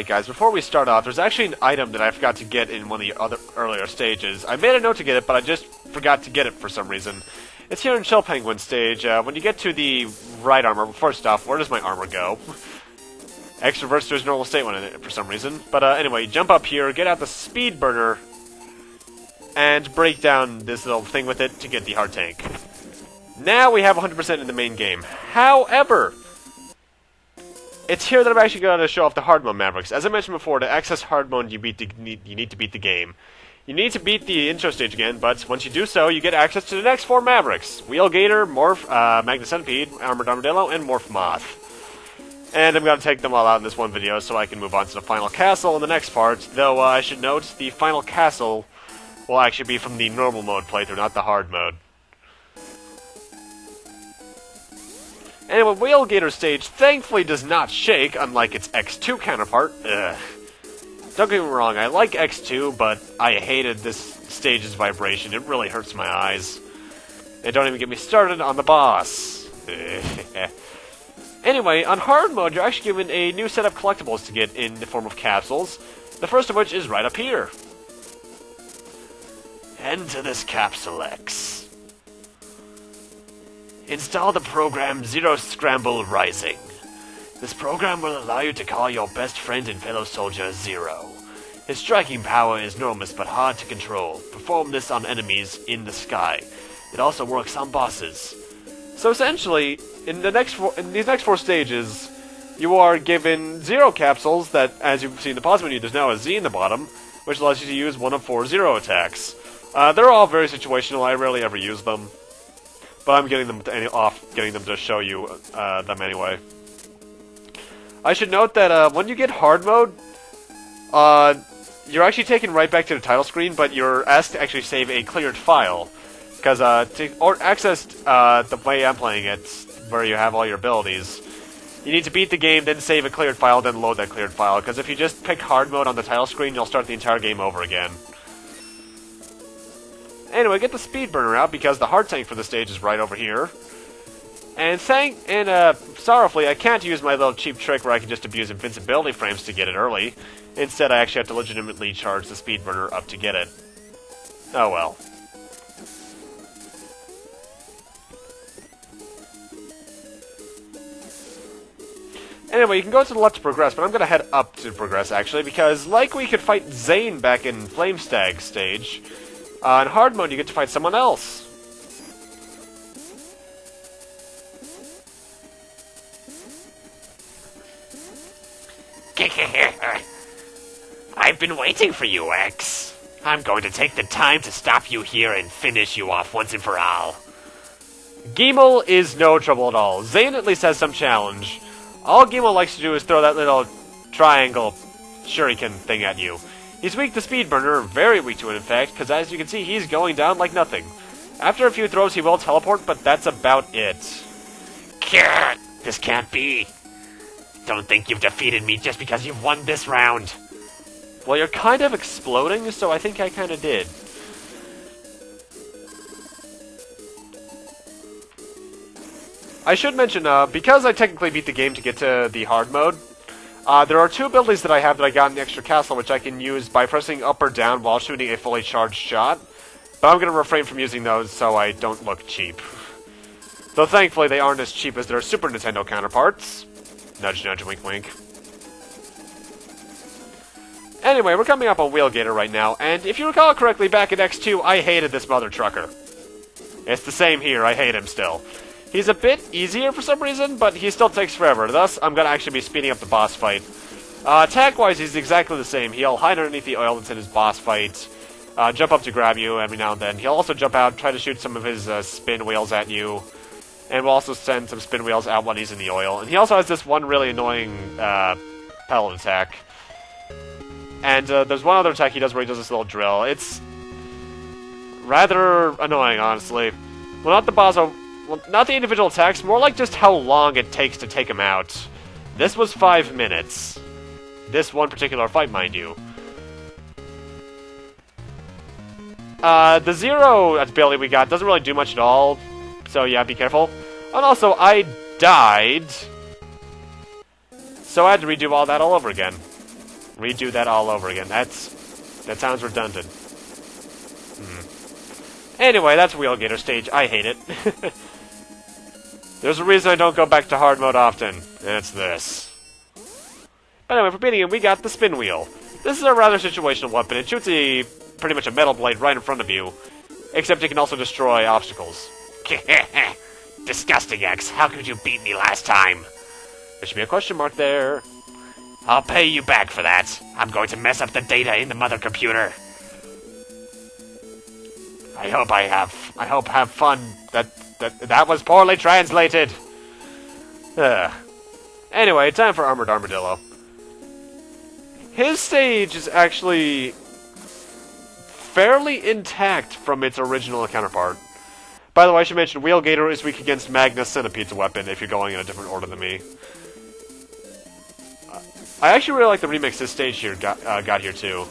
Alright guys, before we start off, there's actually an item that I forgot to get in one of the other earlier stages. I made a note to get it, but I just forgot to get it for some reason. It's here in Shell Penguin stage. When you get to the right armor, first off, where does my armor go? X reverts to his normal state when in it for some reason. But anyway, jump up here, get out the speed burner, and break down this little thing with it to get the hard tank. Now we have 100% in the main game. However, it's here that I'm actually going to show off the hard mode Mavericks. As I mentioned before, to access hard mode, you need to beat the game. You need to beat the intro stage again, but once you do so, you get access to the next 4 Mavericks. Wheel Gator, Morph, Magna Centipede, Armadillo, and Morph Moth. And I'm going to take them all out in this one video so I can move on to the final castle in the next part, though I should note the final castle will actually be from the normal mode playthrough, not the hard mode. Anyway, Wheel Gator stage thankfully does not shake, unlike its X2 counterpart. Ugh. Don't get me wrong, I like X2, but I hated this stage's vibration. It really hurts my eyes. And don't even get me started on the boss. Anyway, on hard mode, you're actually given a new set of collectibles to get in the form of capsules. The first of which is right up here. Enter this Capsule X. Install the program Zero Scramble Rising. This program will allow you to call your best friend and fellow soldier Zero. His striking power is enormous but hard to control. Perform this on enemies in the sky. It also works on bosses. So essentially, in these next 4 stages, you are given Zero Capsules that, as you've seen in the pause menu, there's now a Z in the bottom, which allows you to use one of 4 Zero attacks. They're all very situational, I rarely ever use them. But I'm getting them to show you them anyway. I should note that when you get hard mode, you're actually taken right back to the title screen, but you're asked to actually save a cleared file. Because to access the way I'm playing it, where you have all your abilities, you need to beat the game, then save a cleared file, then load that cleared file. Because if you just pick hard mode on the title screen, you'll start the entire game over again. Anyway, get the speed burner out because the hard tank for the stage is right over here. And sorrowfully, I can't use my little cheap trick where I can just abuse invincibility frames to get it early. Instead, I actually have to legitimately charge the speed burner up to get it. Oh well. Anyway, you can go to the left to progress, but I'm going to head up to progress, actually, because like we could fight Zane back in Flamestag stage, in hard mode you get to fight someone else. I've been waiting for you, X. I'm going to take the time to stop you here and finish you off once and for all. Giemel is no trouble at all. Zane at least has some challenge. All Giemel likes to do is throw that little triangle shuriken thing at you. He's weak to speed burner, very weak to it in fact, because as you can see, he's going down like nothing. After a few throws, he will teleport, but that's about it. This can't be. Don't think you've defeated me just because you've won this round. Well, you're kind of exploding, so I think I kind of did. I should mention, because I technically beat the game to get to the hard mode, there are 2 abilities that I have that I got in the extra castle, which I can use by pressing up or down while shooting a fully charged shot. But I'm going to refrain from using those so I don't look cheap. Though thankfully they aren't as cheap as their Super Nintendo counterparts. Nudge nudge, wink wink. Anyway, we're coming up on Wheel Gator right now, and if you recall correctly, back in X2, I hated this mother trucker. It's the same here, I hate him still. He's a bit easier for some reason, but he still takes forever, thus I'm going to actually be speeding up the boss fight. Attack-wise, he's exactly the same. He'll hide underneath the oil that's in his boss fight, jump up to grab you every now and then. He'll also jump out, try to shoot some of his spin wheels at you, and will also send some spin wheels out when he's in the oil. And he also has this one really annoying pellet attack. And there's one other attack he does where he does this little drill. It's rather annoying, honestly. Well, not the boss, well, not the individual attacks, more like just how long it takes to take him out. This was 5 minutes. This one particular fight, mind you. The Zero ability we got doesn't really do much at all, so yeah, be careful. And also, I died, so I had to redo all that all over again. Redo that all over again. That sounds redundant. Anyway, that's Wheel Gator stage. I hate it. There's a reason I don't go back to hard mode often, and it's this. But anyway, for beating him, we got the spin wheel. This is a rather situational weapon. It shoots pretty much a metal blade right in front of you, except it can also destroy obstacles. Disgusting, X. How could you beat me last time? There should be a question mark there. I'll pay you back for that. I'm going to mess up the data in the mother computer. I hope have fun. That was poorly translated. Anyway, time for Armored Armadillo. His stage is actually fairly intact from its original counterpart. By the way, I should mention, Wheel Gator is weak against Magnus Centipede's weapon if you're going in a different order than me. I actually really like the remix this stage here got here too.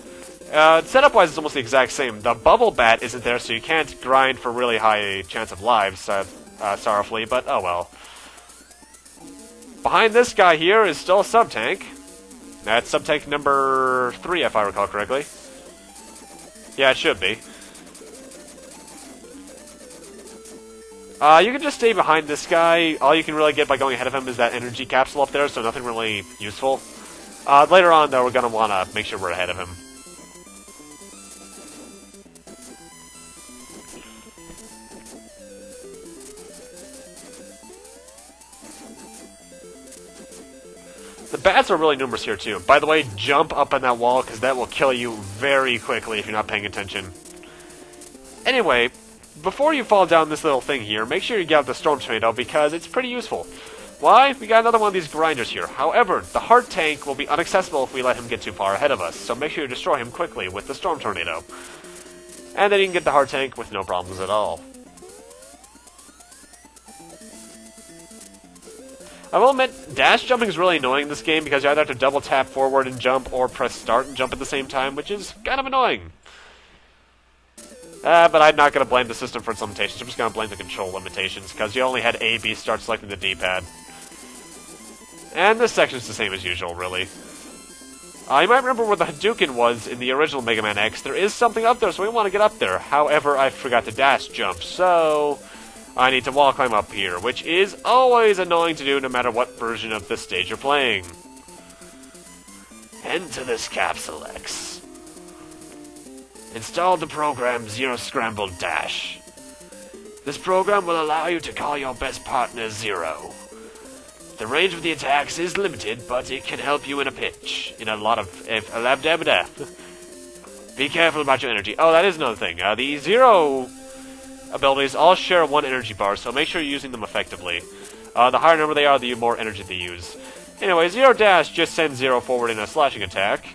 Setup-wise, it's almost the exact same. The bubble bat isn't there, so you can't grind for really high chance of lives, sorrowfully, but oh well. Behind this guy here is still a sub-tank. That's sub-tank number 3, if I recall correctly. Yeah, it should be. You can just stay behind this guy. All you can really get by going ahead of him is that energy capsule up there, so nothing really useful. Later on, though, we're going to want to make sure we're ahead of him. The bats are really numerous here, too. By the way, jump up on that wall, because that will kill you very quickly if you're not paying attention. Anyway, before you fall down this little thing here, make sure you get out the Storm Tornado, because it's pretty useful. Why? We got another one of these grinders here. However, the hard tank will be inaccessible if we let him get too far ahead of us, so make sure you destroy him quickly with the Storm Tornado. And then you can get the hard tank with no problems at all. I will admit, dash jumping is really annoying in this game because you either have to double tap forward and jump or press start and jump at the same time, which is kind of annoying. But I'm not going to blame the system for its limitations. I'm just going to blame the control limitations because you only had A, B start selecting the D-pad. And this section's the same as usual, really. You might remember where the Hadouken was in the original Mega Man X. There is something up there, so we want to get up there. However, I forgot to dash jump, so I need to wall climb up here, which is always annoying to do no matter what version of this stage you're playing. Enter this capsule, X. Install the program Zero Scrambled Dash. This program will allow you to call your best partner Zero. The range of the attacks is limited, but it can help you in a pinch. In a lot of... Be careful about your energy. Oh, that is another thing. The Zero abilities all share one energy bar, so make sure you're using them effectively. The higher number they are, the more energy they use. Anyway, Zero Dash just sends Zero forward in a slashing attack.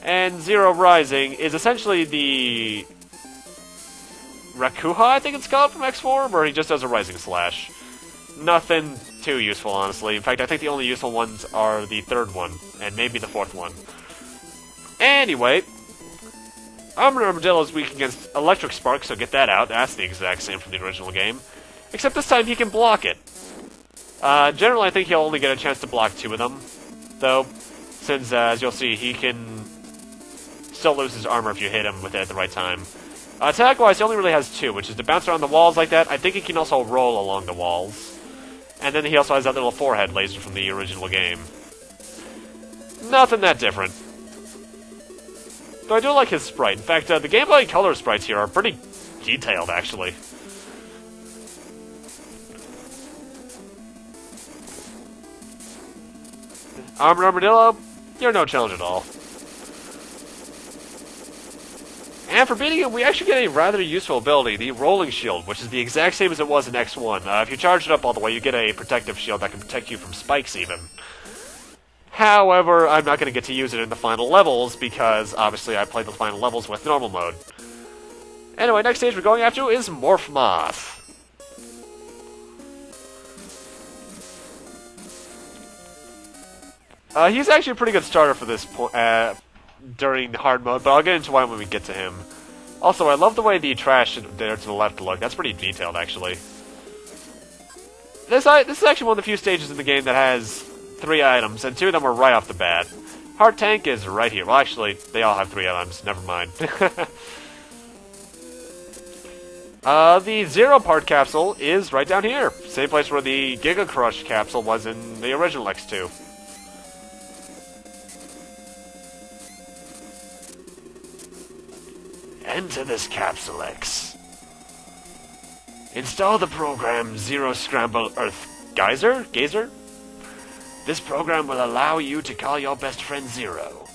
And Zero Rising is essentially the Rakuha, I think it's called, from X4, where he just does a Rising Slash. Nothing too useful, honestly. In fact, I think the only useful ones are the third one, and maybe the fourth one. Anyway, Armored Armadillo is weak against Electric Spark, so get that out. That's the exact same from the original game. Except this time he can block it. Generally, I think he'll only get a chance to block 2 of them, though, since, as you'll see, he can still lose his armor if you hit him with it at the right time. Attack-wise, he only really has 2, which is to bounce around the walls like that. I think he can also roll along the walls. And then he also has that little forehead laser from the original game. Nothing that different. But I do like his sprite. In fact, the Game Boy Color sprites here are pretty detailed, actually. Armored Armadillo, you're no challenge at all. And for beating him, we actually get a rather useful ability, the Rolling Shield, which is the exact same as it was in X1. If you charge it up all the way, you get a protective shield that can protect you from spikes, even. However, I'm not going to get to use it in the final levels, because, obviously, I played the final levels with normal mode. Anyway, next stage we're going after is Morph Moth. He's actually a pretty good starter for this during the hard mode, but I'll get into why when we get to him. Also, I love the way the trash there to the left look. That's pretty detailed, actually. This is actually one of the few stages in the game that has 3 items, and 2 of them are right off the bat. Heart tank is right here. Well, actually, they all have 3 LMs. Never mind. The Zero part capsule is right down here. Same place where the Giga Crush capsule was in the original X2. Enter this Capsule X. Install the program Zero Scramble Earth Gazer? This program will allow you to call your best friend Zero.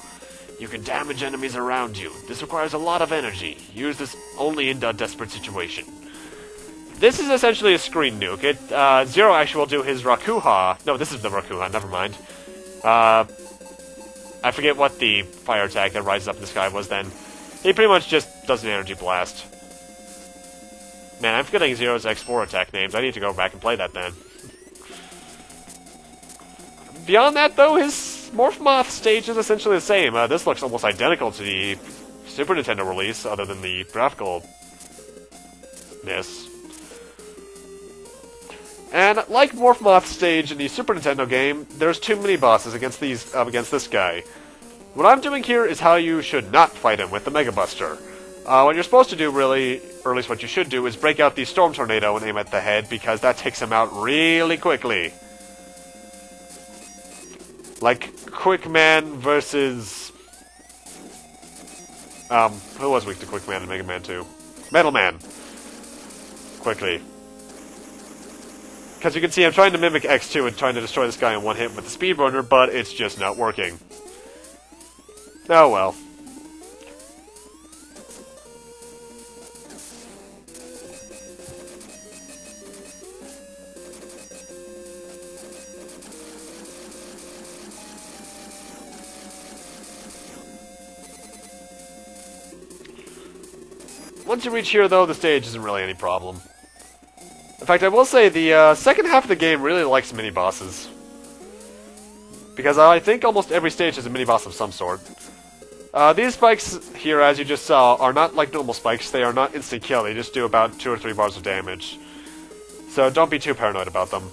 You can damage enemies around you. This requires a lot of energy. Use this only in a desperate situation. This is essentially a screen nuke. Zero actually will do his Rakuha. No, this is the Rakuha, never mind. I forget what the fire attack that rises up in the sky was then. He pretty much just does an energy blast. Man, I'm forgetting Zero's X4 attack names. I need to go back and play that then. Beyond that, though, his Morph Moth stage is essentially the same. This looks almost identical to the Super Nintendo release, other than the graphicalness. And like Morph Moth's stage in the Super Nintendo game, there's too many bosses against this guy. What I'm doing here is how you should not fight him with the Mega Buster. What you're supposed to do, really, or at least what you should do, is break out the Storm Tornado and aim at the head, because that takes him out really quickly. Like Quickman versus... who was weak to Quickman in Mega Man 2? Metal Man. Quickly. Because you can see I'm trying to mimic X2 and trying to destroy this guy in one hit with the Speed Burner, but it's just not working. Oh well. Once you reach here, though, the stage isn't really any problem. In fact, I will say the second half of the game really likes mini-bosses. Because I think almost every stage has a mini-boss of some sort. These spikes here, as you just saw, are not like normal spikes. They are not instant kill. They just do about 2 or 3 bars of damage. So don't be too paranoid about them.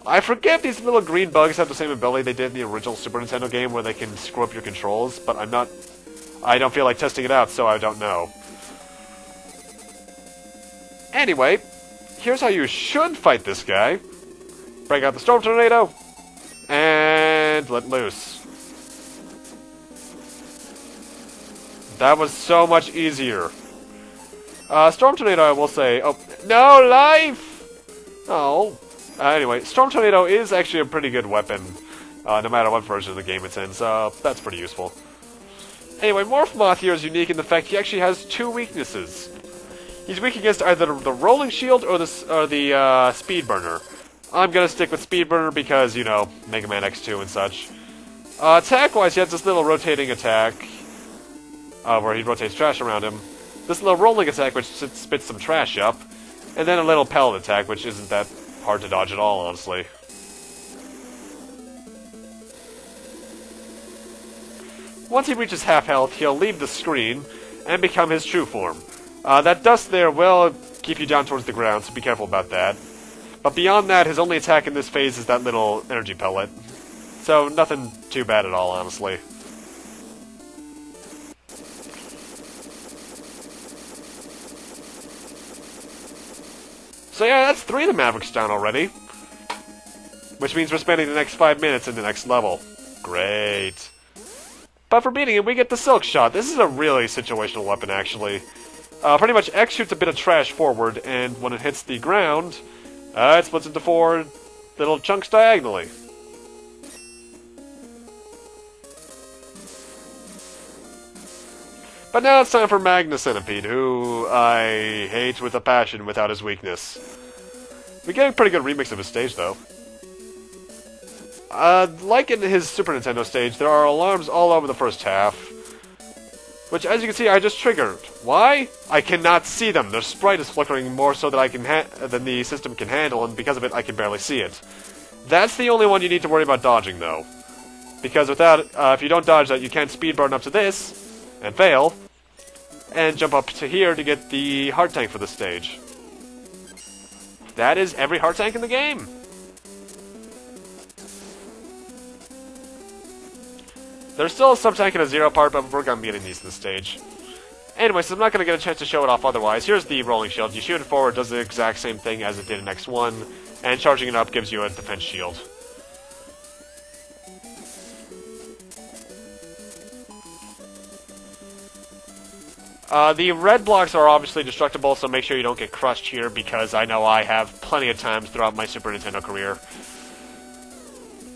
I forget if these little green bugs have the same ability they did in the original Super Nintendo game where they can screw up your controls, but I don't feel like testing it out, so I don't know. Anyway, here's how you should fight this guy. Break out the Storm Tornado, and let loose. That was so much easier. Storm Tornado, I will say... Oh, no life! Oh. Anyway, Storm Tornado is actually a pretty good weapon, no matter what version of the game it's in, so that's pretty useful. Anyway, Morph Moth here is unique in the fact he actually has 2 weaknesses. He's weak against either the Rolling Shield or the Speed Burner. I'm gonna stick with Speed Burner because, you know, Mega Man X2 and such. Attack-wise, he has this little rotating attack, where he rotates trash around him. This little rolling attack, which spits some trash up. And then a little pellet attack, which isn't that hard to dodge at all, honestly. Once he reaches half health, he'll leave the screen and become his true form. That dust there will keep you down towards the ground, so be careful about that. But beyond that, his only attack in this phase is that little energy pellet. So, nothing too bad at all, honestly. So yeah, that's 3 of the Mavericks down already. Which means we're spending the next 5 minutes in the next level. Great. But for beating it, we get the Silk Shot. This is a really situational weapon, actually. Pretty much X shoots a bit of trash forward, and when it hits the ground, it splits into 4 little chunks diagonally. But now it's time for Magnus Centipede, who I hate with a passion without his weakness. We get a pretty good remix of his stage, though. Like in his Super Nintendo stage, there are alarms all over the first half. Which, as you can see, I just triggered. Why? I cannot see them. Their sprite is flickering more so that I can than the system can handle, and because of it, I can barely see it. That's the only one you need to worry about dodging, though. Because without, if you don't dodge that, you can't speed burn up to this, and fail, and jump up to here to get the heart tank for the stage. That is every heart tank in the game. There's still some tank in a Zero part, but we're going to be getting these in this stage. Anyway, so I'm not going to get a chance to show it off otherwise. Here's the rolling shield. You shoot it forward, it does the exact same thing as it did in X1, and charging it up gives you a defense shield. The red blocks are obviously destructible, so make sure you don't get crushed here, because I know I have plenty of times throughout my Super Nintendo career.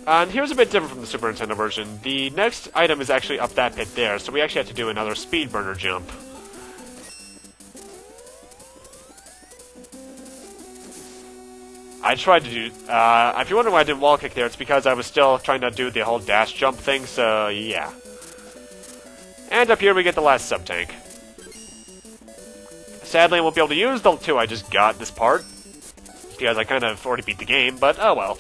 And here's a bit different from the Super Nintendo version. The next item is actually up that pit there, so we actually have to do another speed burner jump. I tried to do... if you're wondering why I didn't wall kick there, it's because I was still trying to do the whole dash jump thing, so yeah. And up here we get the last sub-tank. Sadly, I won't be able to use the two I just got this part, because I kind of already beat the game, but oh well.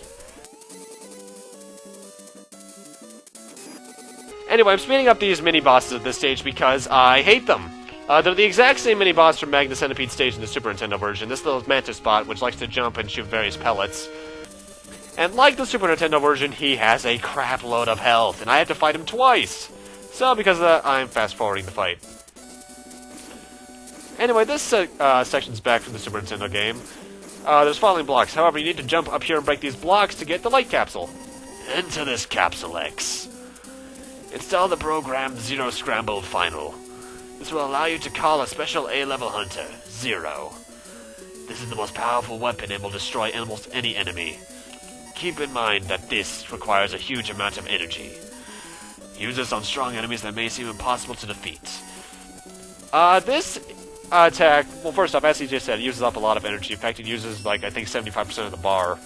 Anyway, I'm speeding up these mini-bosses at this stage because I hate them. They're the exact same mini-boss from Magna Centipede stage in the Super Nintendo version, this little mantis bot, which likes to jump and shoot various pellets. And like the Super Nintendo version, he has a crap load of health, and I have to fight him twice. So because of that, I'm fast-forwarding the fight. Anyway, this section's back from the Super Nintendo game. There's falling blocks, however, you need to jump up here and break these blocks to get the light capsule. Enter this Capsule X. Install the program Zero Scrambled Final. This will allow you to call a special A-level hunter, Zero. This is the most powerful weapon and will destroy almost any enemy. Keep in mind that this requires a huge amount of energy. Use this on strong enemies that may seem impossible to defeat. This attack, well, first off, as he just said, it uses up a lot of energy. In fact, it uses, like, I think 75% of the bar.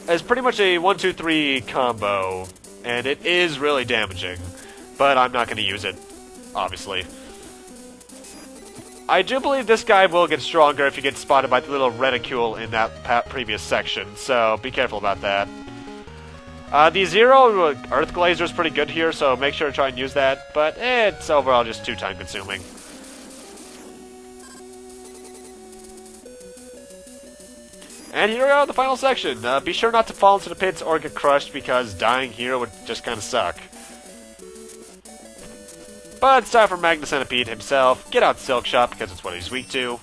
It's pretty much a 1-2-3 combo, and it is really damaging. But I'm not going to use it, obviously. I do believe this guy will get stronger if you get spotted by the little reticule in that previous section, so be careful about that. The Zero Earth Glazer is pretty good here, so make sure to try and use that, but it's overall just too time-consuming. And here we are, the final section. Be sure not to fall into the pits or get crushed, because dying here would just kind of suck. But it's time for Magnus Centipede himself. Get out Silk Shot, because it's what he's weak to.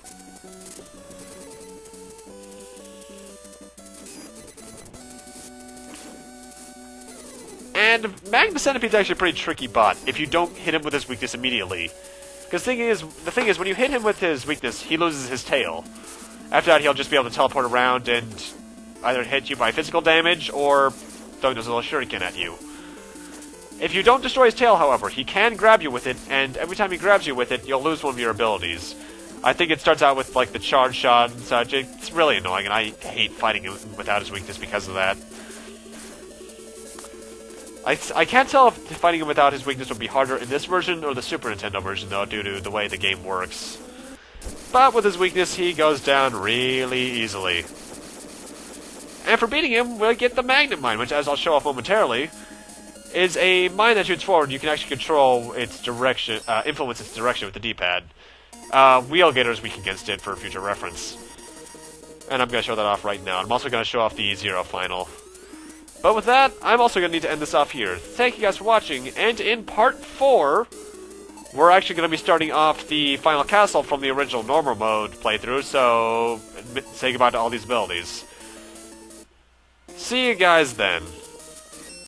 And Magnus Centipede's actually a pretty tricky bot if you don't hit him with his weakness immediately. Because the thing is, when you hit him with his weakness, he loses his tail. After that, he'll just be able to teleport around and either hit you by physical damage or throw his little shuriken at you. If you don't destroy his tail, however, he can grab you with it, and every time he grabs you with it, you'll lose one of your abilities. I think it starts out with, like, the charge shot and such. It's really annoying, and I hate fighting him without his weakness because of that. I can't tell if fighting him without his weakness would be harder in this version or the Super Nintendo version, though, due to the way the game works. But with his weakness, he goes down really easily. And for beating him, we'll get the Magnet Mine, which, as I'll show off momentarily, is a mine that shoots forward. You can actually control its direction, influence its direction with the D-pad. Wheel Gator is weak against it for future reference. And I'm going to show that off right now. I'm also going to show off the Zero Final. But with that, I'm also going to need to end this off here. Thank you guys for watching, and in Part 4, we're actually going to be starting off the final castle from the original normal mode playthrough, so say goodbye to all these abilities. See you guys then.